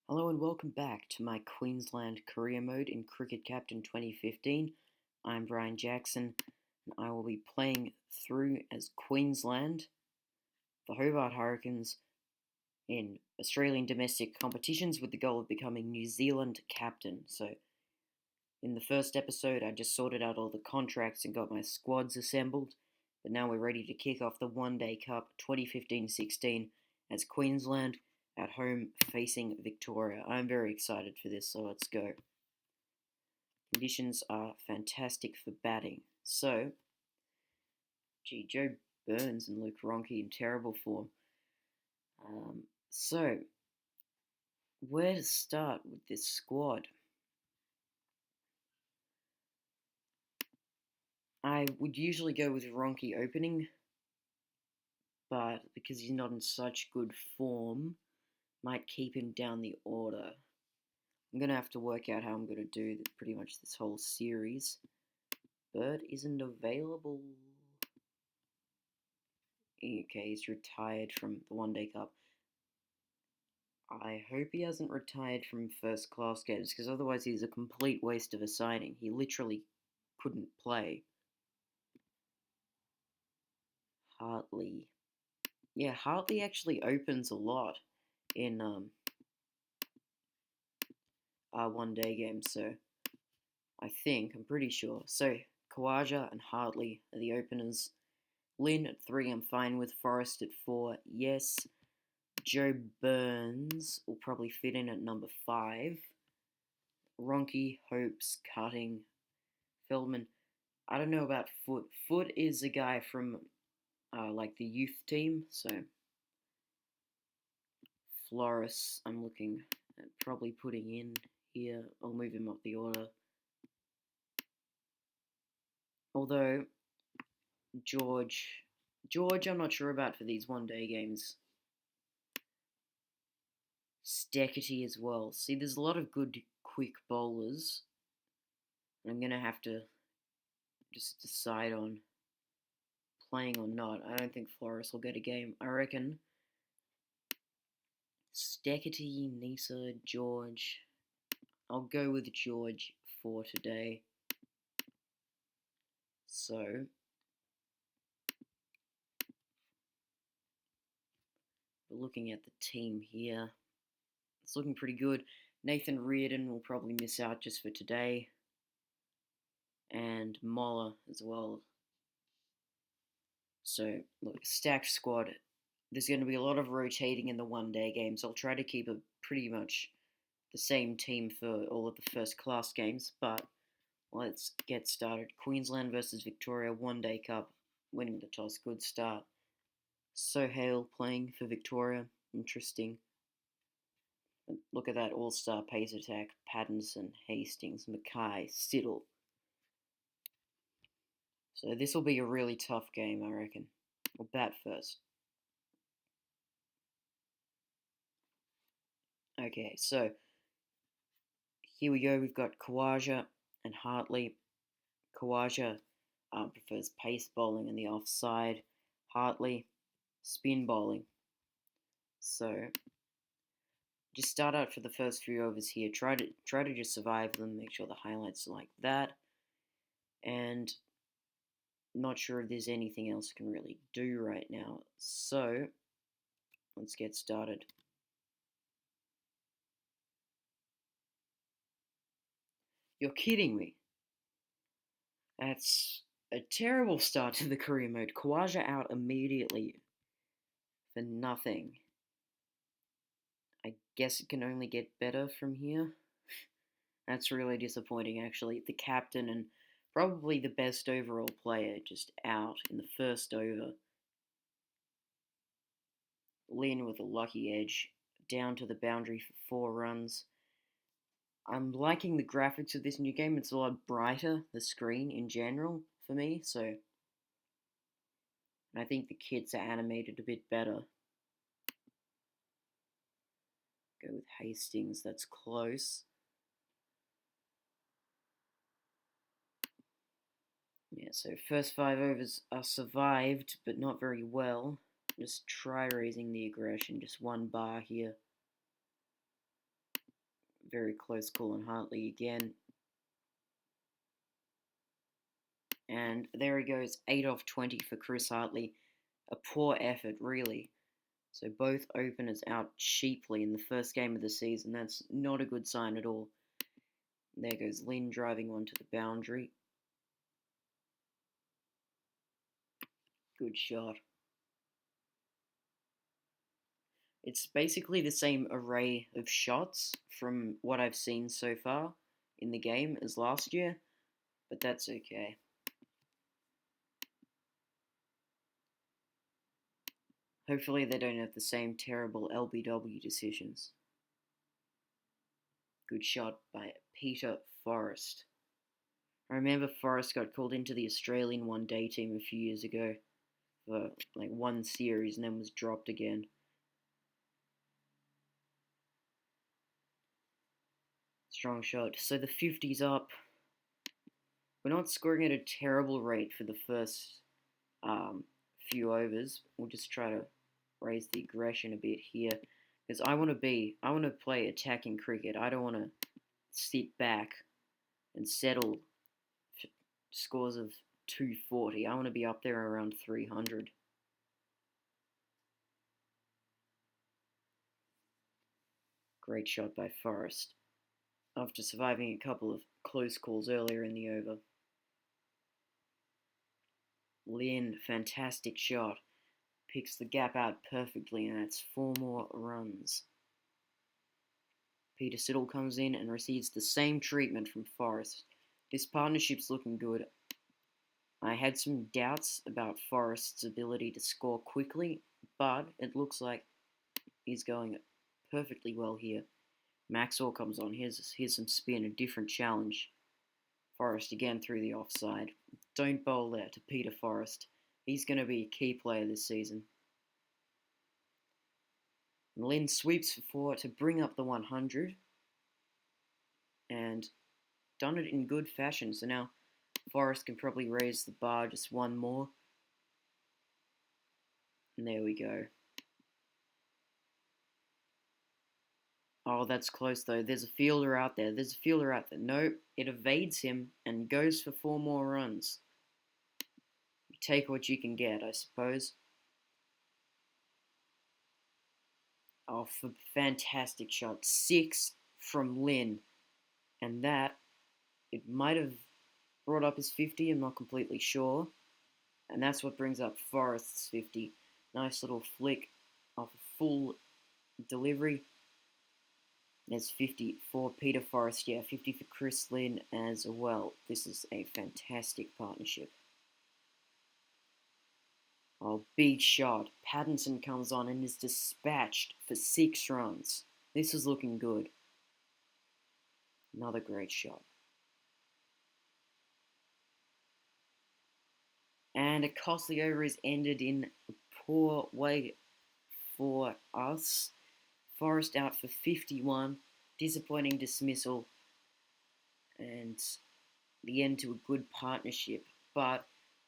Hello and welcome back to my Queensland career mode in Cricket Captain 2015. I'm Brian Jackson and I will be playing through as Queensland, the Hobart Hurricanes, in Australian domestic competitions with the goal of becoming New Zealand captain. So, in the first episode, I just sorted out all the contracts and got my squads assembled, but now we're ready to kick off the One Day Cup 2015-16 as Queensland at home facing Victoria. I'm very excited for this, so let's go. Conditions are fantastic for batting. So, Joe Burns and Luke Ronchi in terrible form. So, where to start with this squad? I would usually go with Ronchi opening, but because he's not in such good form, might keep him down the order. I'm going to have to work out how I'm going to do pretty much this whole series. Bird isn't available. Okay, he's retired from the One Day Cup. I hope he hasn't retired from first class games, because otherwise he's a complete waste of a signing. He literally couldn't play. Hartley. Yeah, Hartley actually opens a lot in our one day games, so I'm pretty sure. So, Khawaja and Hartley are the openers. Lynn at 3, I'm fine with. Forrest at 4, yes. Joe Burns will probably fit in at number 5. Ronchi, Hopes, Cutting, Feldman. I don't know about Foot. Foot is a guy from like the youth team, so Flores I'm looking at probably putting in here. I'll move him up the order. Although George I'm not sure about for these one day games. Steckity as well. See, there's a lot of good quick bowlers. I'm going to have to just decide on playing or not. I don't think Flores will get a game. I reckon Steckity, Nisa, George. I'll go with George for today. So, we're looking at the team here. It's looking pretty good. Nathan Reardon will probably miss out just for today. And Moller as well. So, look, stacked squad. There's going to be a lot of rotating in the one day games. I'll try to keep a pretty much the same team for all of the first class games, but let's get started. Queensland versus Victoria, One Day Cup, winning the toss, good start. Sohail playing for Victoria, interesting. Look at that all-star pace attack, Pattinson, Hastings, Mackay, Siddle. So this will be a really tough game, I reckon. We'll bat first. Okay, so here we go. We've got Khawaja and Hartley. Khawaja prefers pace bowling in the offside. Hartley, spin bowling. So just start out for the first few overs here. Try to just survive them. Make sure the highlights are like that. And not sure if there's anything else I can really do right now. So let's get started. You're kidding me. That's a terrible start to the career mode. Khawaja out immediately for nothing. I guess it can only get better from here. That's really disappointing, actually. The captain and probably the best overall player just out in the first over. Lynn with a lucky edge down to the boundary for 4 runs. I'm liking the graphics of this new game. It's a lot brighter, the screen in general, for me, so I think the kits are animated a bit better. Go with Hastings, that's close. Yeah, so first 5 overs are survived, but not very well. Just try raising the aggression, just 1 bar here. Very close call on Hartley again. And there he goes, 8 off 20 for Chris Hartley. A poor effort, really. So both openers out cheaply in the first game of the season. That's not a good sign at all. There goes Lynn driving one to the boundary. Good shot. It's basically the same array of shots from what I've seen so far in the game as last year, but that's okay. Hopefully they don't have the same terrible LBW decisions. Good shot by Peter Forrest. I remember Forrest got called into the Australian one-day team a few years ago for like one series and then was dropped again. Strong shot. So the 50's up. We're not scoring at a terrible rate for the first few overs. We'll just try to raise the aggression a bit here because I want to play attacking cricket. I don't want to sit back and settle for scores of 240. I want to be up there around 300. Great shot by Forrest after surviving a couple of close calls earlier in the over. Lynn, fantastic shot. Picks the gap out perfectly, and that's 4 more runs. Peter Siddle comes in and receives the same treatment from Forrest. This partnership's looking good. I had some doubts about Forrest's ability to score quickly, but it looks like he's going perfectly well here. Maxwell comes on. Here's some spin, a different challenge. Forrest again through the offside. Don't bowl there to Peter Forrest. He's going to be a key player this season. Lynn sweeps for 4 to bring up the 100. And done it in good fashion. So now Forrest can probably raise the bar just one more. And there we go. Oh, that's close though. There's a fielder out there. No, it evades him and goes for 4 more runs. You take what you can get, I suppose. Oh, for fantastic shot. 6 from Lynn. And that, it might have brought up his 50, I'm not completely sure. And that's what brings up Forrest's 50. Nice little flick off a full delivery. There's 50 for Peter Forrest, 50 for Chris Lynn as well. This is a fantastic partnership. Oh, big shot. Pattinson comes on and is dispatched for 6 runs. This is looking good. Another great shot. And a costly over is ended in a poor way for us. Forrest out for 51. Disappointing dismissal. And the end to a good partnership. But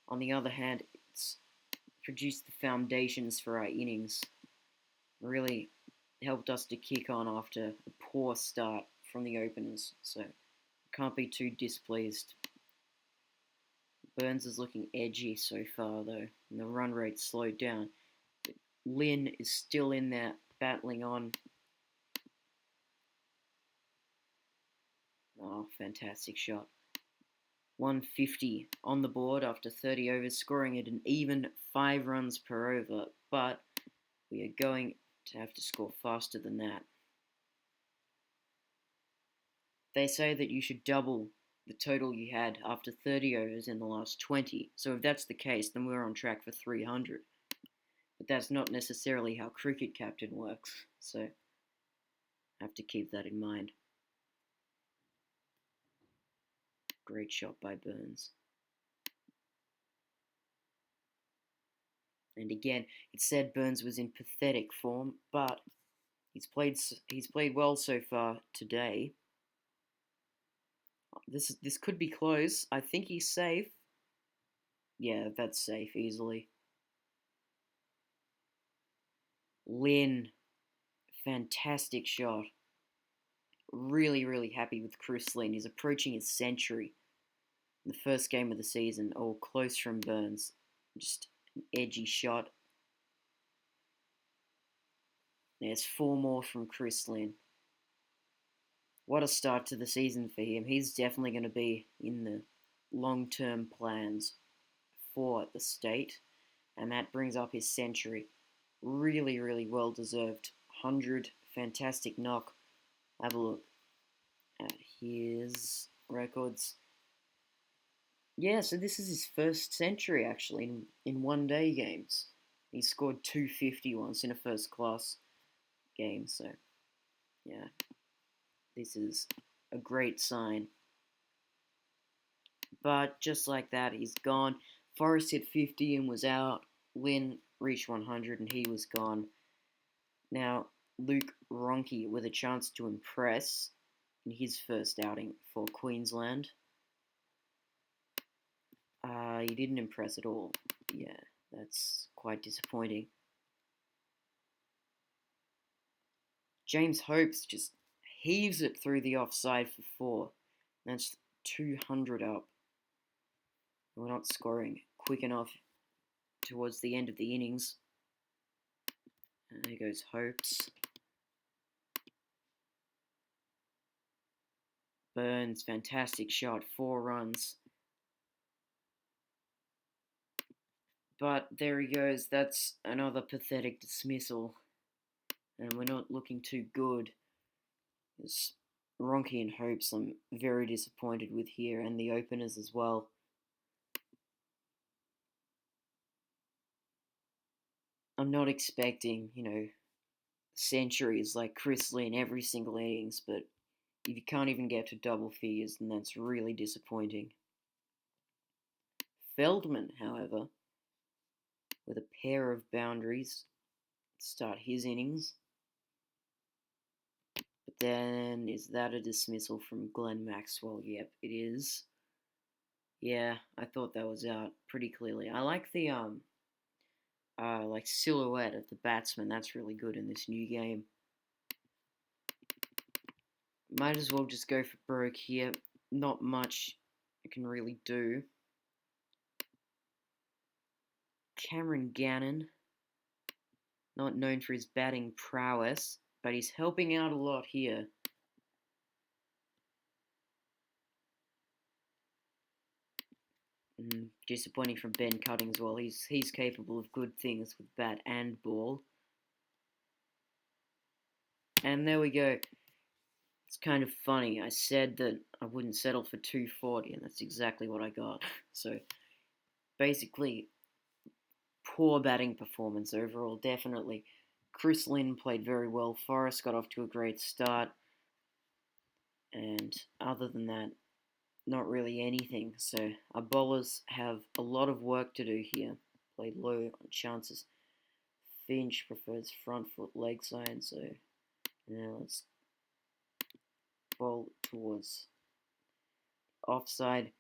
on the other hand, it's produced the foundations for our innings. Really helped us to kick on after a poor start from the openers. So can't be too displeased. Burns is looking edgy so far though, and the run rate slowed down. But Lynn is still in there battling on. Oh, fantastic shot. 150 on the board after 30 overs, scoring at an even 5 runs per over, but we are going to have to score faster than that. They say that you should double the total you had after 30 overs in the last 20, so if that's the case, then we're on track for 300. But that's not necessarily how Cricket Captain works, so I have to keep that in mind. Great shot by Burns. And again, it said Burns was in pathetic form, but he's played well so far today. This could be close. I think he's safe. Yeah, that's safe easily. Lynn, fantastic shot. Really, really happy with Chris Lynn. He's approaching his century in the first game of the season. Oh, close from Burns. Just an edgy shot. There's 4 more from Chris Lynn. What a start to the season for him. He's definitely going to be in the long-term plans for the state. And that brings up his century. Really, really well deserved. 100, fantastic knock. Have a look at his records. Yeah, so this is his first century actually in 1 day games. He scored 250 once in a first class game, so yeah, this is a great sign. But just like that, he's gone. Forrest hit 50 and was out. Lynn reached 100 and he was gone. Now, Luke Ronke with a chance to impress in his first outing for Queensland. He didn't impress at all. Yeah, that's quite disappointing. James Hopes just heaves it through the offside for 4. That's 200 up. We're not scoring quick enough towards the end of the innings. And there goes Hopes. Burns, fantastic shot, 4 runs. But there he goes, that's another pathetic dismissal. And we're not looking too good. It's Ronke and Hopes I'm very disappointed with here, and the openers as well. I'm not expecting, centuries like Chris Lynn every single innings, but if you can't even get to double figures, then that's really disappointing. Feldman, however, with a pair of boundaries, start his innings. But then, is that a dismissal from Glenn Maxwell? Yep, it is. Yeah, I thought that was out pretty clearly. I like the silhouette of the batsman. That's really good in this new game. Might as well just go for broke here. Not much I can really do. Cameron Gannon, not known for his batting prowess, but he's helping out a lot here. Disappointing from Ben Cutting as well. He's capable of good things with bat and ball. And there we go. It's kind of funny. I said that I wouldn't settle for 240, and that's exactly what I got. So, basically, poor batting performance overall, definitely. Chris Lynn played very well. Forrest got off to a great start. And other than that, not really anything. So our bowlers have a lot of work to do here. Played low on chances. Finch prefers front foot leg side, so now let's bowl towards offside.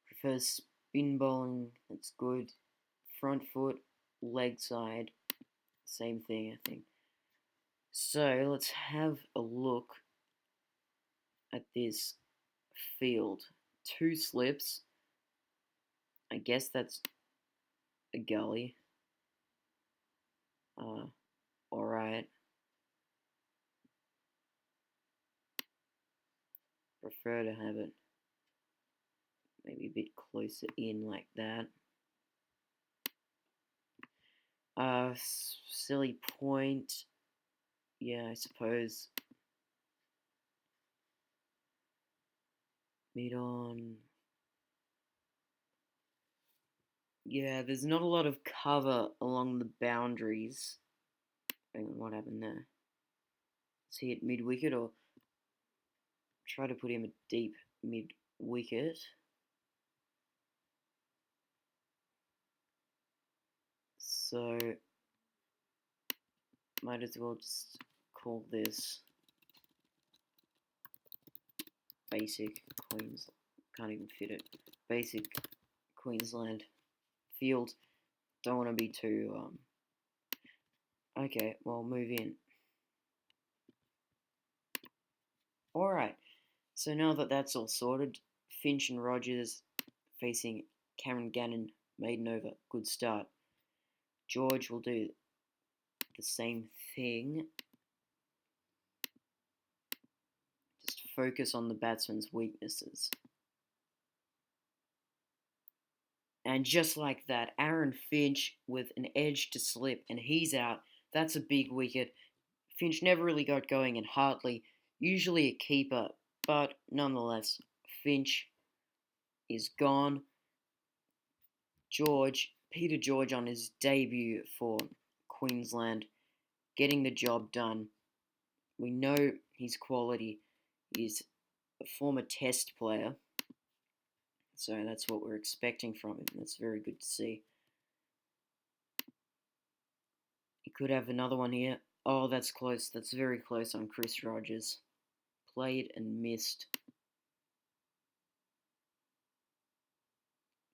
Prefers spin bowling, that's good. Front foot, leg side, same thing I think. So let's have a look at this field. 2 slips. I guess that's a gully. Alright. Prefer to have it maybe a bit closer in like that. Silly point. Yeah, I suppose. Mid on. Yeah, there's not a lot of cover along the boundaries. Hang on, what happened there? Is he at mid wicket or try to put him at deep mid wicket? So might as well just call this basic Queensland. Can't even fit it. Basic Queensland field. Don't want to be too okay, well move in. Alright, so now that that's all sorted, Finch and Rogers facing Cameron Gannon, maiden over, good start. George will do the same thing. Just focus on the batsman's weaknesses. And just like that, Aaron Finch with an edge to slip, and he's out. That's a big wicket. Finch never really got going, and Hartley, usually a keeper, but nonetheless, Finch is gone. Peter George on his debut for Queensland, getting the job done. We know his quality. He's a former Test player, so that's what we're expecting from him. That's very good to see. He could have another one here. Oh, that's close. That's very close on Chris Rogers. Played and missed.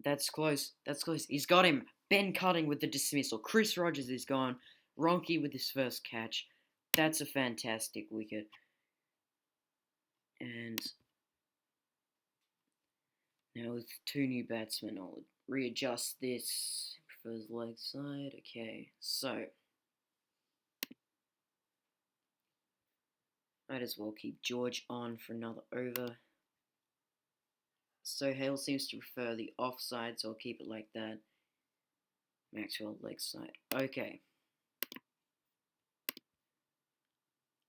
That's close. That's close. He's got him. Ben Cutting with the dismissal. Chris Rogers is gone. Ronke with his first catch. That's a fantastic wicket. And now with two new batsmen, I'll readjust this. Prefers leg side. Okay, so might as well keep George on for another over. So Hale seems to prefer the offside, so I'll keep it like that. Maxwell leg side. Okay.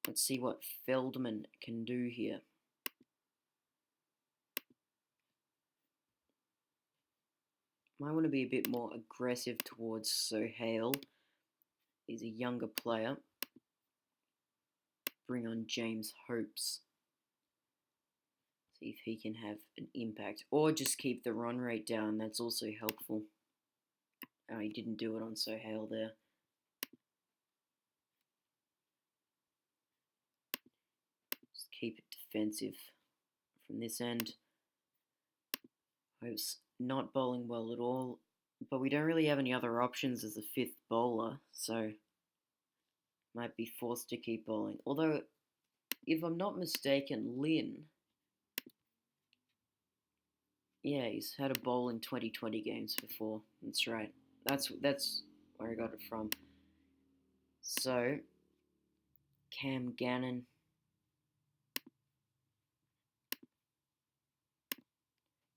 Let's see what Feldman can do here. Might want to be a bit more aggressive towards Sohail. He's a younger player. Bring on James Hopes. See if he can have an impact. Or just keep the run rate down. That's also helpful. Oh, he didn't do it on Sohail there. Just keep it defensive from this end. Hopes not bowling well at all. But we don't really have any other options as a fifth bowler. So might be forced to keep bowling. Although, if I'm not mistaken, Lynn... Yeah, he's had a bowl in 2020 games before. That's right. That's where I got it from. So, Cam Gannon.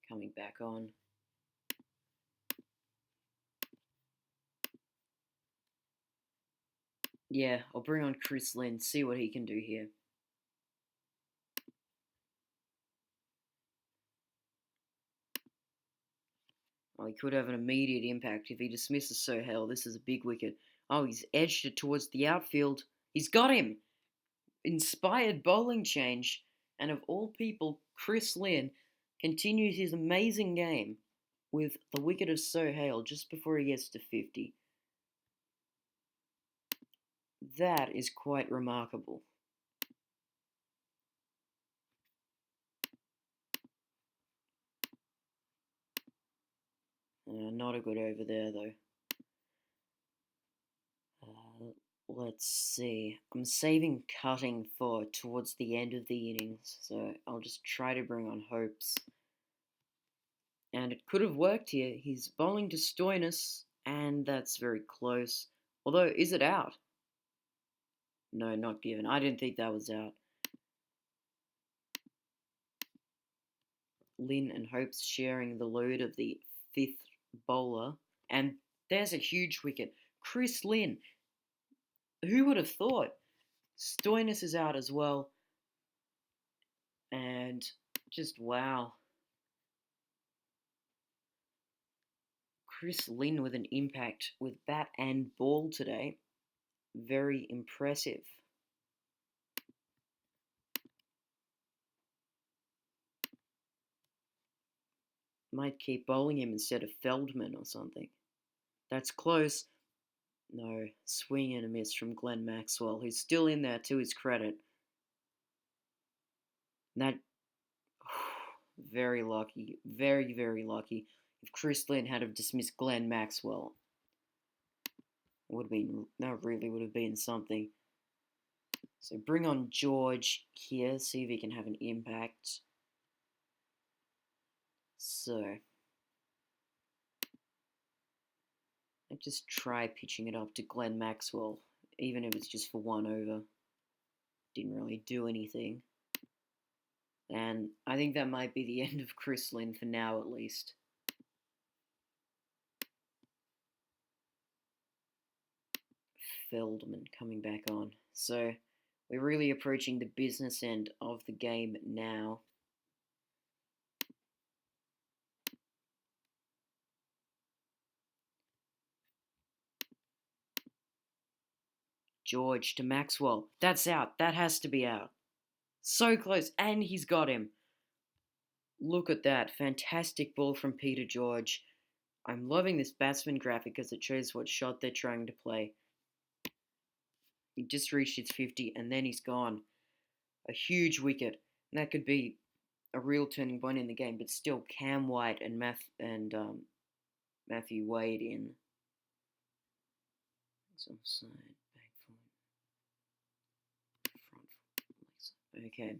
Coming back on. Yeah, I'll bring on Chris Lynn, see what he can do here. Oh, he could have an immediate impact if he dismisses Sohail. This is a big wicket. Oh, he's edged it towards the outfield. He's got him! Inspired bowling change. And of all people, Chris Lynn continues his amazing game with the wicket of Sohail just before he gets to 50. That is quite remarkable. Not a good over there, though. Let's see. I'm saving Cutting for towards the end of the innings, so I'll just try to bring on Hopes. And it could have worked here. He's bowling to Stoinis, and that's very close. Although, is it out? No, not given. I didn't think that was out. Lynn and Hopes sharing the load of the fifth bowler. And there's a huge wicket. Chris Lynn. Who would have thought? Stoinis is out as well. And just wow. Chris Lynn with an impact with bat and ball today. Very impressive. Might keep bowling him instead of Feldman or something. That's close. No, swing and a miss from Glenn Maxwell, who's still in there to his credit. That, very lucky, very, very lucky. If Chris Lynn had have dismissed Glenn Maxwell, that really would have been something. So bring on George here, see if he can have an impact. So I just try pitching it up to Glenn Maxwell, even if it's just for 1 over. Didn't really do anything. And I think that might be the end of Chris Lynn for now, at least. Feldman coming back on. So we're really approaching the business end of the game now. George to Maxwell. That's out. That has to be out. So close. And he's got him. Look at that. Fantastic ball from Peter George. I'm loving this batsman graphic because it shows what shot they're trying to play. He just reached his 50 and then he's gone. A huge wicket. And that could be a real turning point in the game, but still Cam White and Matthew Wade in. Offside, back foot, front foot. Okay.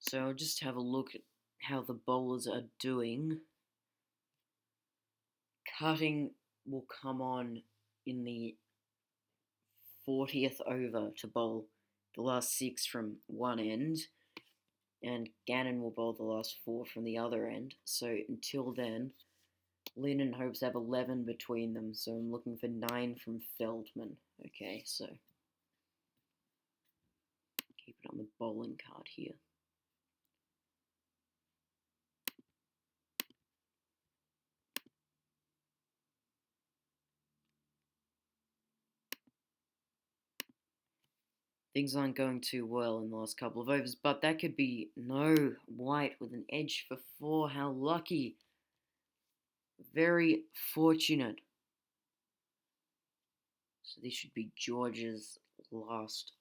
So I'll just have a look at how the bowlers are doing. Cutting will come on in the 40th over to bowl the last 6 from one end, and Gannon will bowl the last 4 from the other end. So until then, Lynn and Hopes have 11 between them, so I'm looking for 9 from Feldman. Okay, so keep it on the bowling card here. Things aren't going too well in the last couple of overs, but that could be no White with an edge for 4. How lucky. Very fortunate. So this should be George's last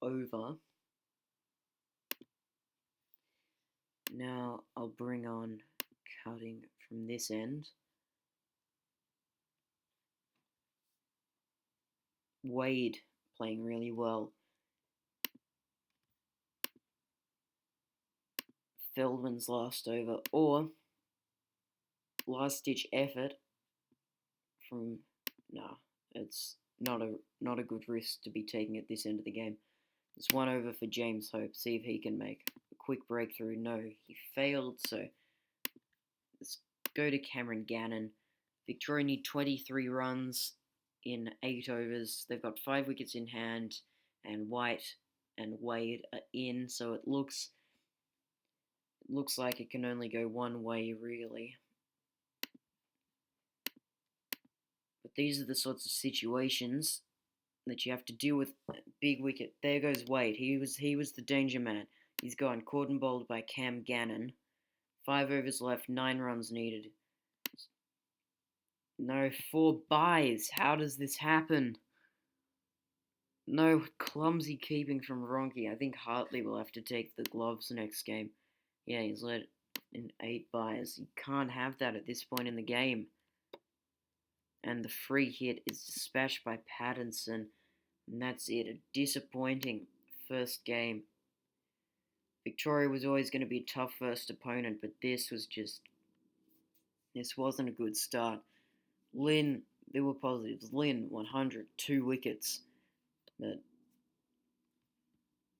over. Now I'll bring on Cutting from this end. Wade playing really well. Feldman's last over, or last ditch effort from it's not a good risk to be taking at this end of the game. It's 1 over for James Hope. See if he can make a quick breakthrough. No, he failed. So let's go to Cameron Gannon. Victoria need 23 runs in 8 overs. They've got 5 wickets in hand, and White and Wade are in. So it looks like it can only go one way, really. But these are the sorts of situations that you have to deal with. Big wicket. There goes Wade. He was the danger man. He's gone. Caught and bowled by Cam Gannon. 5 overs left. 9 runs needed. No, 4 byes. How does this happen? No, clumsy keeping from Ronke. I think Hartley will have to take the gloves next game. Yeah, he's led in 8 byes. You can't have that at this point in the game. And the free hit is dispatched by Pattinson. And that's it. A disappointing first game. Victoria was always going to be a tough first opponent, but this wasn't a good start. Lynn, there were positives. Lynn, 100, 2 wickets. But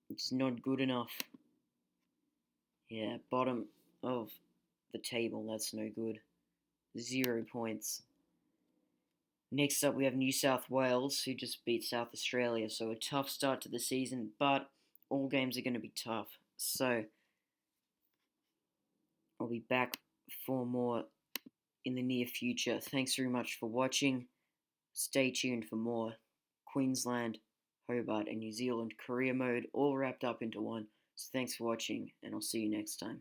it's not good enough. Yeah, bottom of the table, that's no good. 0 points. Next up, we have New South Wales, who just beat South Australia. So a tough start to the season, but all games are going to be tough. So I'll be back for more in the near future. Thanks very much for watching. Stay tuned for more. Queensland, Hobart, and New Zealand career mode all wrapped up into one. So thanks for watching, and I'll see you next time.